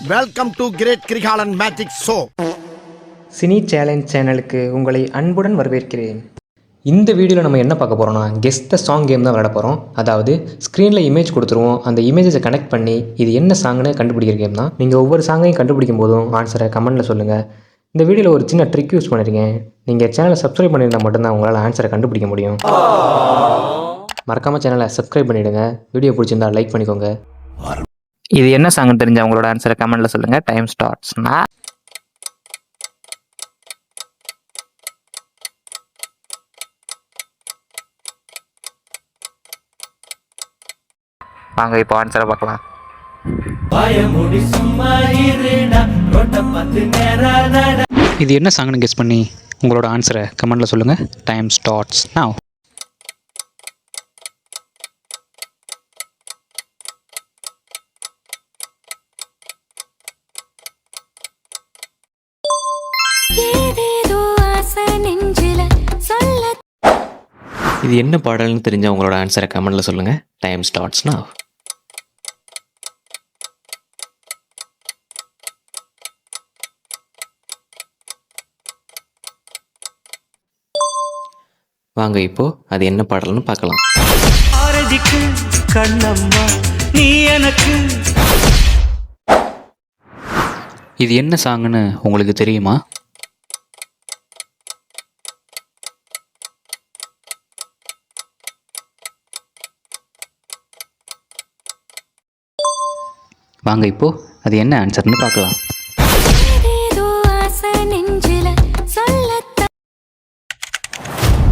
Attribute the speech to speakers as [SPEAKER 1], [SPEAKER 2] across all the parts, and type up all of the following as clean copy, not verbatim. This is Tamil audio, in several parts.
[SPEAKER 1] Welcome to great Kirikalan magic show.
[SPEAKER 2] Cine challenge சேனலுக்கு உங்களை அன்புடன் வரவேற்கிறேன். இந்த வீடியோவில் நம்ம என்ன பார்க்க போகிறோம்னா கெஸ் த சாங் கேம் தான் விளையாட போகிறோம். அதாவது ஸ்க்ரீனில் இமேஜ் கொடுத்துருவோம், அந்த இமேஜஸை கனெக்ட் பண்ணி இது என்ன சாங்னு கண்டுபிடிக்கிற கேம் தான். நீங்கள் ஒவ்வொரு சாங்கையும் கண்டுபிடிக்கும் போதும் ஆன்சரை கமெண்ட்டில் சொல்லுங்கள். இந்த வீடியோவில் ஒரு சின்ன ட்ரிக் யூஸ் பண்ணியிருக்கேன். நீங்கள் சேனலை சப்ஸ்கிரைப் பண்ணியிருந்தால் மட்டும்தான் உங்களால் ஆன்சரை கண்டுபிடிக்க முடியும். மறக்காமல் சேனலை சப்ஸ்கிரைப் பண்ணிவிடுங்க. வீடியோ பிடிச்சிருந்தா லைக் பண்ணிக்கோங்க. இது என்ன சாங்னு தெரிஞ்ச உங்களோட ஆன்சரை கமெண்ட்டில் சொல்லுங்கள். டைம் ஸ்டார்ட்ஸ்னா வாங்க இப்போ ஆன்சரை பார்க்கலாம். இது என்ன சாங்னு கெஸ் பண்ணி உங்களோட ஆன்சரை கமெண்ட்டில் சொல்லுங்கள். Time starts now. இது என்ன பாடல்னு தெரிஞ்ச உங்களோட ஆன்சரை கமெண்ட்டில் சொல்லுங்கள். Time starts now. வாங்க இப்போ அது என்ன பாடல்னு பார்க்கலாம். இது என்ன சாங்னு உங்களுக்கு தெரியுமா? வாங்க இப்போ அது என்ன ஆன்சர்னு பார்க்கலாம்.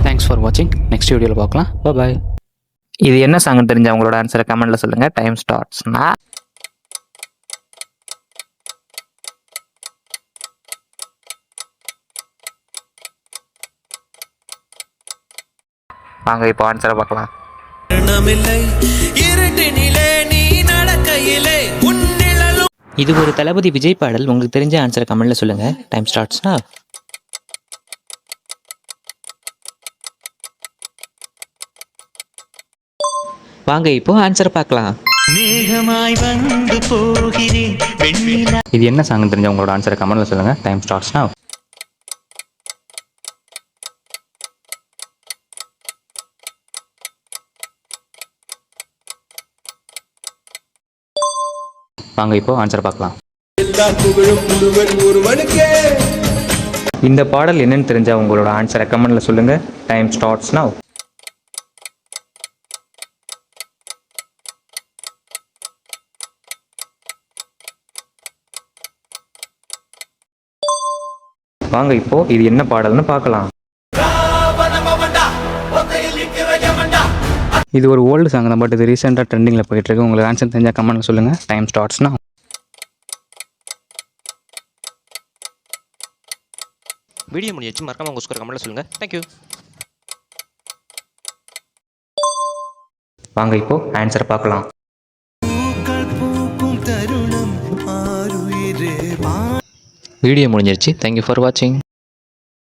[SPEAKER 2] தேங்க்ஸ் ஃபார் வாட்சிங். நெக்ஸ்ட் வீடியோவில் பார்க்கலாம். பாய். இது என்ன சாங்னு தெரிஞ்ச உங்களோட ஆன்சரை கமெண்ட்டில் சொல்லுங்கள். டைம் ஸ்டார்ட்ஸ்னா வாங்க இப்போ ஆன்சரை பார்க்கலாம். இது ஒரு தளபதி விஜய் பாடல். உங்களுக்கு தெரிஞ்ச ஆன்சரை கமெண்ட்ல சொல்லுங்க. டைம் ஸ்டார்ட்ஸ்னா வாங்க இப்போ ஆன்சரை பார்க்கலாம். இது என்ன சாங்னு தெரிஞ்ச உங்களோட ஆன்சரை கமெண்ட்ல சொல்லுங்க. டைம் ஸ்டார்ட்ஸ்னா வாங்க இப்போ ஆன்சர் பார்க்கலாம். இந்த பாடல் என்னன்னு தெரிஞ்சா உங்களோட ஆன்சரை கமெண்ட்ல சொல்லுங்க. Time starts now. வாங்க இப்போ இது என்ன பாடல்னு பார்க்கலாம். இது ஒரு ஓல்டு சாங் தான், பட் இது ரீசெண்டாக ட்ரெண்டிங்கில் போயிட்டு இருக்கு. உங்களுக்கு ஆன்சர் தெரிஞ்சால் கமெண்ட்ல சொல்லுங்கள். டைம் ஸ்டார்ட்ஸ்னா வீடியோ முடிஞ்சிச்சு. மறக்காம உங்கள் ஸ்கோர் கமெண்ட்ல சொல்லுங்கள். தேங்க்யூ. வாங்க இப்போ ஆன்சர் பார்க்கலாம். வீடியோ முடிஞ்சிருச்சு. தேங்க்யூ ஃபார் வாட்சிங்.